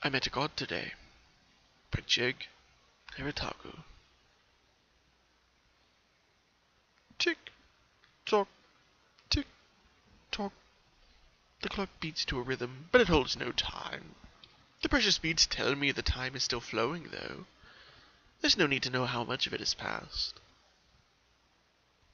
I Met a God Today by Jake Heritagu. Tick tock, tick tock. The clock beats to a rhythm, but it holds no time. The precious beats tell me the time is still flowing, though. There's no need to know how much of it has passed.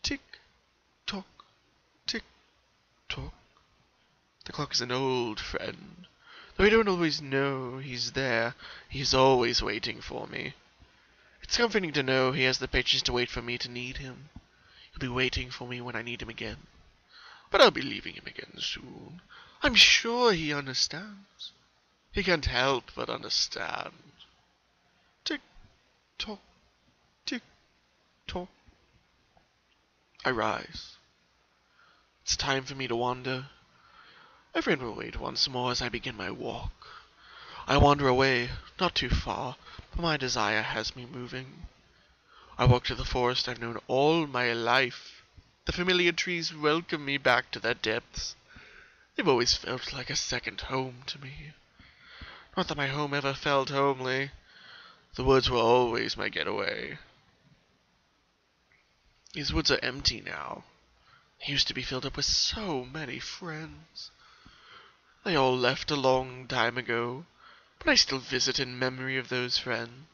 Tick tock, tick tock. The clock is an old friend. Though I don't always know he's there, he's always waiting for me. It's comforting to know he has the patience to wait for me to need him. He'll be waiting for me when I need him again. But I'll be leaving him again soon. I'm sure he understands. He can't help but understand. Tick tock, tick tock. I rise. It's time for me to wander. My friend will wait once more as I begin my walk. I wander away, not too far, but my desire has me moving. I walk to the forest I've known all my life. The familiar trees welcome me back to their depths. They've always felt like a second home to me. Not that my home ever felt homely. The woods were always my getaway. These woods are empty now. They used to be filled up with so many friends. They all left a long time ago, but I still visit in memory of those friends.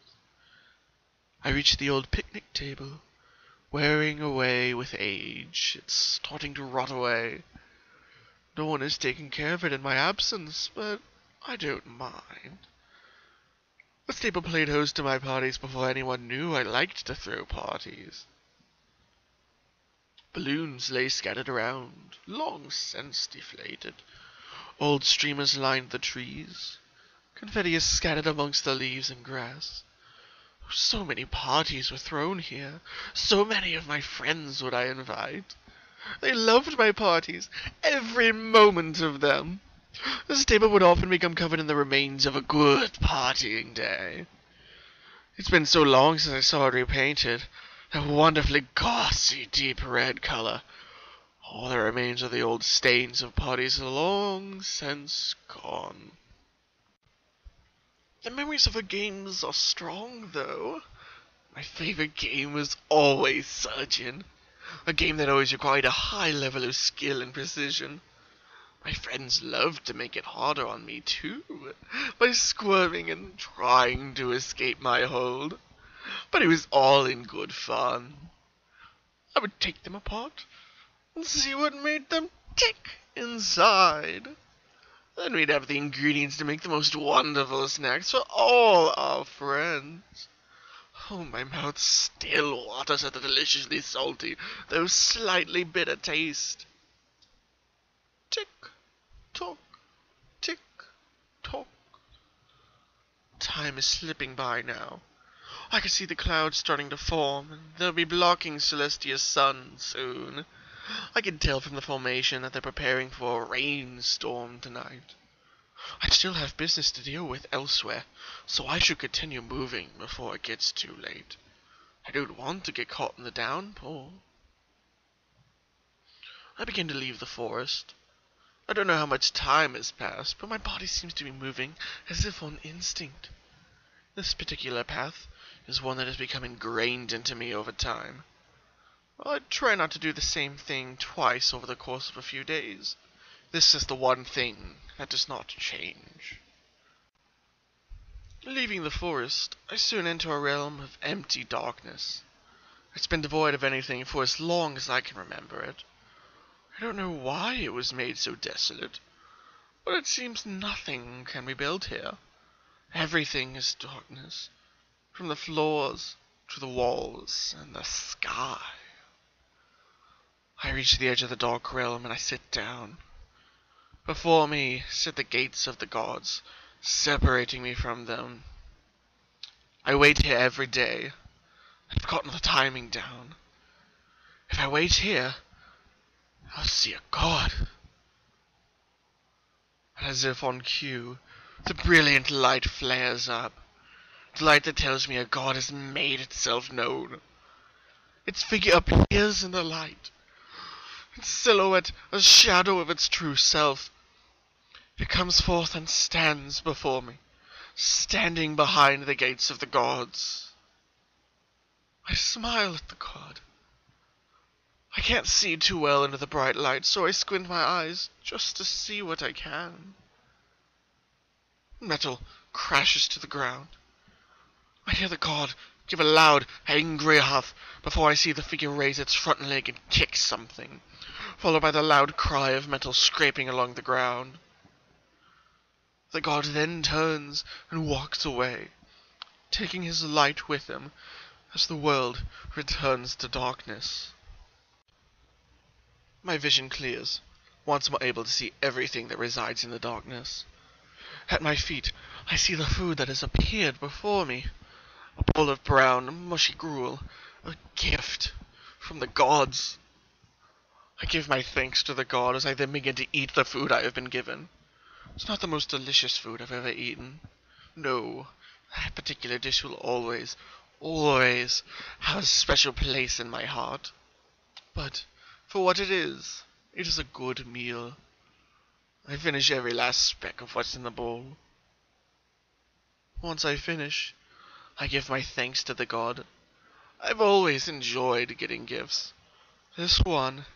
I reach the old picnic table, wearing away with age. It's starting to rot away. No one is taking care of it in my absence, but I don't mind. The table played host to my parties before anyone knew I liked to throw parties. Balloons lay scattered around, long since deflated. Old streamers lined the trees. Confetti is scattered amongst the leaves and grass. So many parties were thrown here. So many of my friends would I invite. They loved my parties, every moment of them. This table would often become covered in the remains of a good partying day. It's been so long since I saw it repainted. That wonderfully gauzy deep red color. All that remains are the old stains of parties long since gone. The memories of the games are strong, though. My favorite game was always Surgeon, a game that always required a high level of skill and precision. My friends loved to make it harder on me, too, by squirming and trying to escape my hold. But it was all in good fun. I would take them apart and see what made them tick inside. Then we'd have the ingredients to make the most wonderful snacks for all our friends. Oh, my mouth still waters at the deliciously salty, though slightly bitter taste. Tick, tock, tick, tock. Time is slipping by now. I can see the clouds starting to form, and they'll be blocking Celestia's sun soon. I can tell from the formation that they're preparing for a rainstorm tonight. I still have business to deal with elsewhere, so I should continue moving before it gets too late. I don't want to get caught in the downpour. I begin to leave the forest. I don't know how much time has passed, but my body seems to be moving as if on instinct. This particular path is one that has become ingrained into me over time. I try not to do the same thing twice over the course of a few days. This is the one thing that does not change. Leaving the forest, I soon enter a realm of empty darkness. It's been devoid of anything for as long as I can remember it. I don't know why it was made so desolate, but it seems nothing can be built here. Everything is darkness, from the floors to the walls and the sky. I reach the edge of the dark realm and I sit down. Before me sit the gates of the gods, separating me from them. I wait here every day. I've gotten the timing down. If I wait here, I'll see a god. As if on cue, the brilliant light flares up. The light that tells me a god has made itself known. Its figure appears in the light. Its silhouette a shadow of its true self. It comes forth and stands before me, standing behind the gates of the gods. I smile at the god. I can't see too well into the bright light, so I squint my eyes just to see what I can. Metal crashes to the ground. I hear the god give a loud, angry huff before I see the figure raise its front leg and kick something, followed by the loud cry of metal scraping along the ground. The god then turns and walks away, taking his light with him as the world returns to darkness. My vision clears, once more able to see everything that resides in the darkness. At my feet, I see the food that has appeared before me. A bowl of brown, mushy gruel, a gift from the gods. I give my thanks to the god as I then begin to eat the food I have been given. It's not the most delicious food I've ever eaten. No, that particular dish will always have a special place in my heart. But for what it is a good meal. I finish every last speck of what's in the bowl. Once I finish, I give my thanks to the god. I've always enjoyed getting gifts. This one,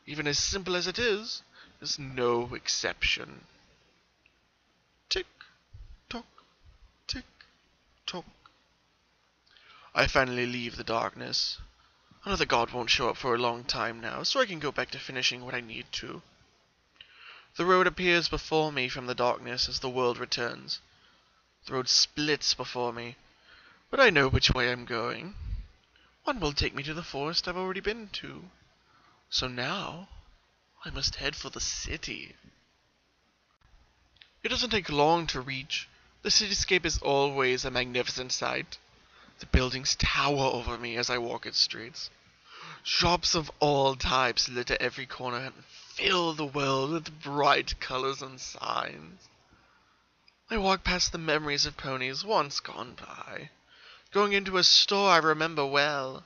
even as simple as it is no exception. Tick, tock, tick, tock. I finally leave the darkness. I know the god won't show up for a long time now, so I can go back to finishing what I need to. The road appears before me from the darkness as the world returns. The road splits before me, but I know which way I'm going. One will take me to the forest I've already been to. So now, I must head for the city. It doesn't take long to reach. The cityscape is always a magnificent sight. The buildings tower over me as I walk its streets. Shops of all types litter every corner and fill the world with bright colors and signs. I walk past the memories of ponies once gone by, going into a store I remember well.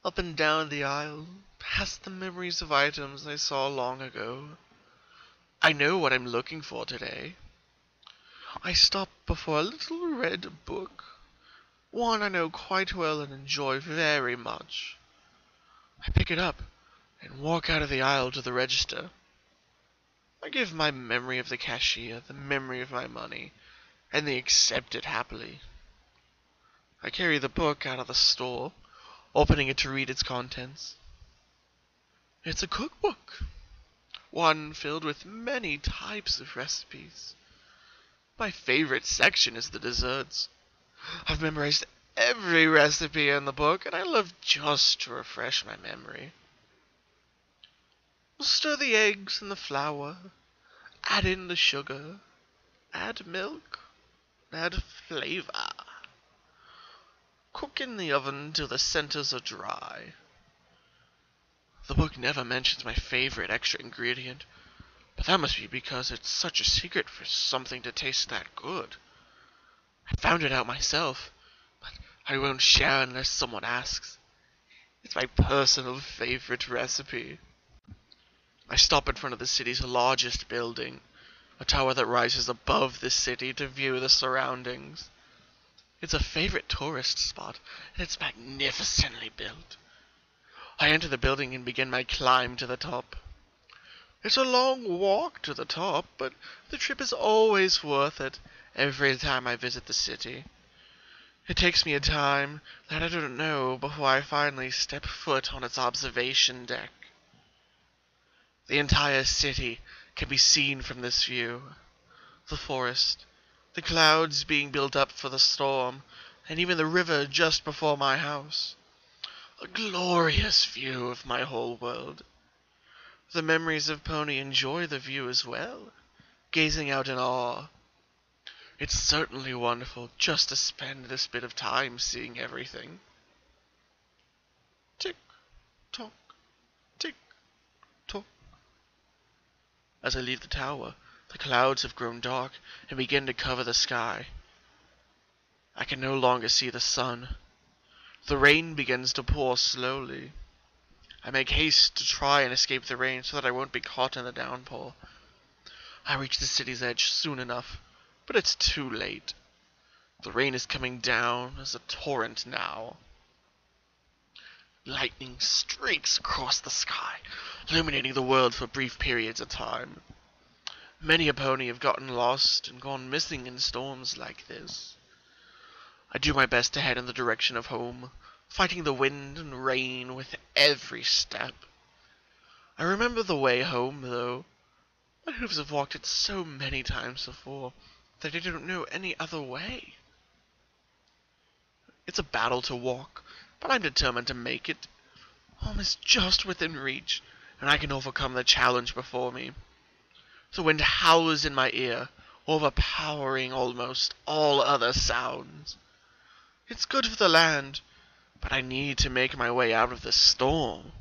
Up and down the aisle, past the memories of items I saw long ago. I know what I'm looking for today. I stop before a little red book, one I know quite well and enjoy very much. I pick it up and walk out of the aisle to the register. I give my memory of the cashier the memory of my money, and they accept it happily. I carry the book out of the store, opening it to read its contents. It's a cookbook, one filled with many types of recipes. My favorite section is the desserts. I've memorized every recipe in the book, and I love just to refresh my memory. We'll stir the eggs and the flour, add in the sugar, add milk, add flavor. Cook in the oven till the centers are dry. The book never mentions my favorite extra ingredient, but that must be because it's such a secret for something to taste that good. I found it out myself, but I won't share unless someone asks. It's my personal favorite recipe. I stop in front of the city's largest building, a tower that rises above the city to view the surroundings. It's a favorite tourist spot, and it's magnificently built. I enter the building and begin my climb to the top. It's a long walk to the top, but the trip is always worth it every time I visit the city. It takes me a time that I don't know before I finally step foot on its observation deck. The entire city can be seen from this view. The forest, the clouds being built up for the storm, and even the river just before my house. A glorious view of my whole world. The memories of Pony enjoy the view as well, gazing out in awe. It's certainly wonderful just to spend this bit of time seeing everything. Tick, tock, tick, tock. As I leave the tower, the clouds have grown dark and begin to cover the sky. I can no longer see the sun. The rain begins to pour slowly. I make haste to try and escape the rain so that I won't be caught in the downpour. I reach the city's edge soon enough, But it's too late. The rain is coming down as a torrent now. Lightning streaks across the sky, illuminating the world for brief periods of time. Many a pony have gotten lost and gone missing in storms like this. I do my best to head in the direction of home, fighting the wind and rain with every step. I remember the way home, though. My hooves have walked it so many times before that I don't know any other way. It's a battle to walk, but I'm determined to make it. Home is just within reach, and I can overcome the challenge before me. The wind howls in my ear, overpowering almost all other sounds. It's good for the land, but I need to make my way out of this storm.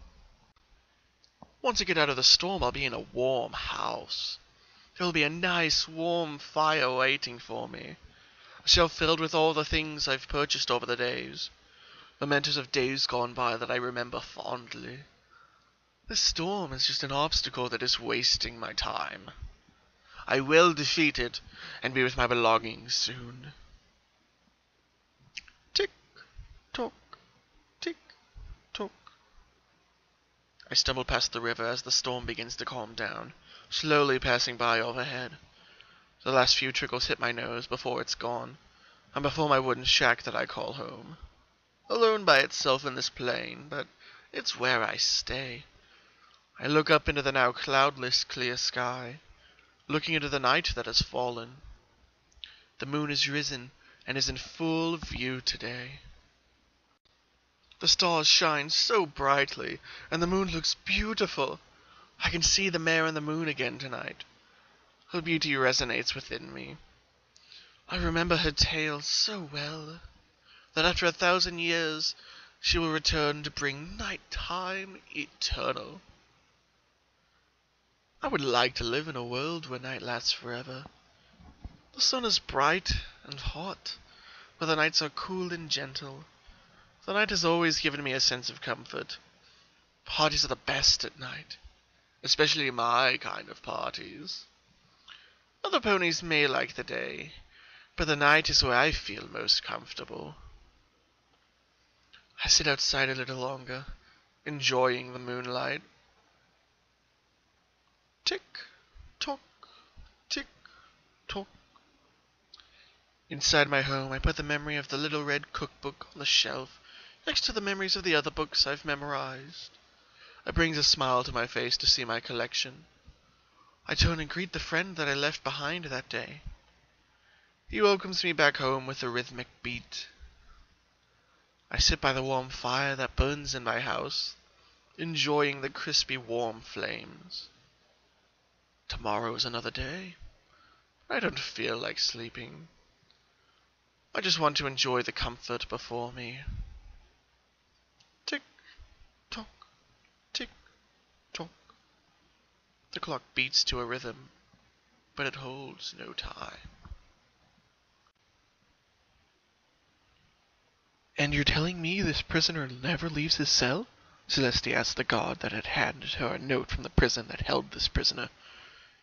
Once I get out of the storm, I'll be in a warm house. There will be a nice warm fire waiting for me. A shelf filled with all the things I've purchased over the days. Mementos of days gone by that I remember fondly. This storm is just an obstacle that is wasting my time. I will defeat it and be with my belongings soon. Tick, tock, tick, tock. I stumble past the river as the storm begins to calm down, slowly passing by overhead. The last few trickles hit my nose before it's gone, and before my wooden shack that I call home. Alone by itself in this plain, but it's where I stay. I look up into the now cloudless, clear sky, looking into the night that has fallen. The moon is risen and is in full view today. The stars shine so brightly, and the moon looks beautiful. I can see the mare and the moon again tonight. Her beauty resonates within me. I remember her tale so well, that after 1,000 years she will return to bring night-time eternal. I would like to live in a world where night lasts forever. The sun is bright and hot, but the nights are cool and gentle. The night has always given me a sense of comfort. Parties are the best at night, especially my kind of parties. Other ponies may like the day, but the night is where I feel most comfortable. I sit outside a little longer, enjoying the moonlight. Tick, tock, tick, tock. Inside my home, I put the memory of the little red cookbook on the shelf, next to the memories of the other books I've memorized. It brings a smile to my face to see my collection. I turn and greet the friend that I left behind that day. He welcomes me back home with a rhythmic beat. I sit by the warm fire that burns in my house, enjoying the crispy warm flames. Tomorrow is another day. I don't feel like sleeping. I just want to enjoy the comfort before me. Tick, tock, tick, tock. The clock beats to a rhythm, but it holds no time. And you're telling me this prisoner never leaves his cell? Celeste asked the god that had handed her a note from the prison that held this prisoner.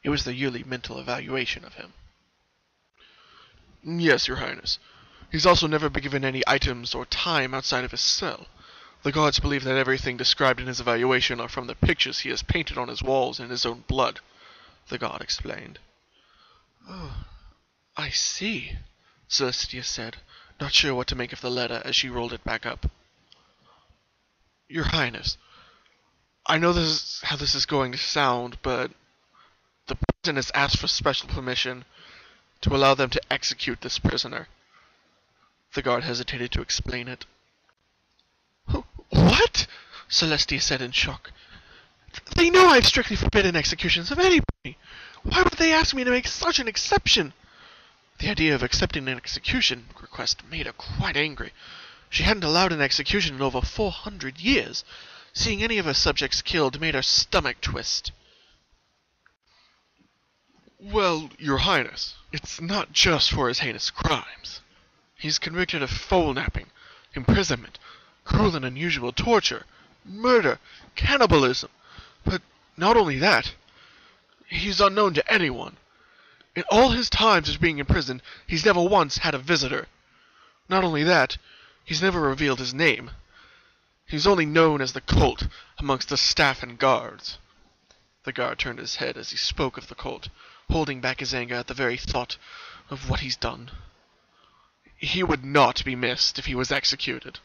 It was the yearly mental evaluation of him. Yes, Your Highness. He's also never been given any items or time outside of his cell. The gods believe that everything described in his evaluation are from the pictures he has painted on his walls in his own blood, the god explained. Oh, I see, Celestia said, not sure what to make of the letter as she rolled it back up. Your Highness, I know this is how this is going to sound, but the prison has asked for special permission to allow them to execute this prisoner. The guard hesitated to explain it. What? Celestia said in shock. They know I've strictly forbidden executions of anybody. Why would they ask me to make such an exception? The idea of accepting an execution request made her quite angry. She hadn't allowed an execution in over 400 years. Seeing any of her subjects killed made her stomach twist. Well, Your Highness, it's not just for his heinous crimes. He's convicted of foal-napping, imprisonment, cruel and unusual torture, murder, cannibalism. But not only that, he's unknown to anyone. In all his times of being imprisoned, he's never once had a visitor. Not only that, he's never revealed his name. He's only known as the Colt amongst the staff and guards. The guard turned his head as he spoke of the Colt, holding back his anger at the very thought of what he's done. He would not be missed if he was executed.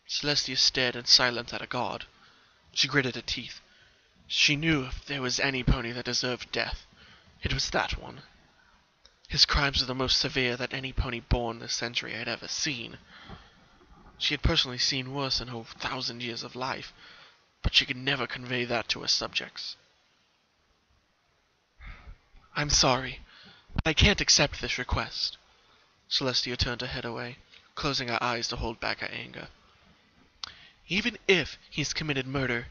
Celestia stared in silence at a guard. She gritted her teeth. She knew if there was any pony that deserved death, it was that one. His crimes were the most severe that any pony born this century had ever seen. She had personally seen worse in her 1,000 years of life, but she could never convey that to her subjects. I'm sorry, but I can't accept this request. Celestia turned her head away, closing her eyes to hold back her anger. Even if he's committed murder,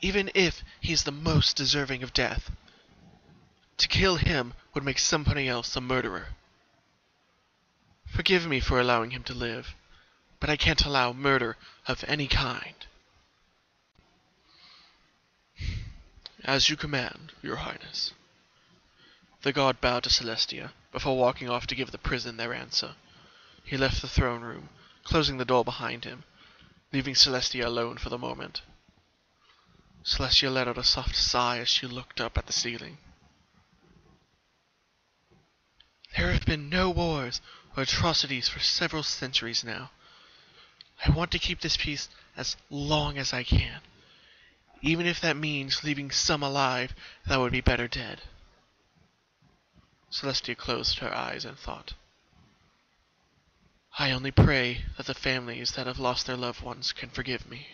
even if he's the most deserving of death, to kill him would make somebody else a murderer. Forgive me for allowing him to live, but I can't allow murder of any kind. As you command, Your Highness. The guard bowed to Celestia, before walking off to give the prison their answer. He left the throne room, closing the door behind him, leaving Celestia alone for the moment. Celestia let out a soft sigh as she looked up at the ceiling. There have been no wars or atrocities for several centuries now. I want to keep this peace as long as I can, even if that means leaving some alive that would be better dead. Celestia closed her eyes and thought. I only pray that the families that have lost their loved ones can forgive me.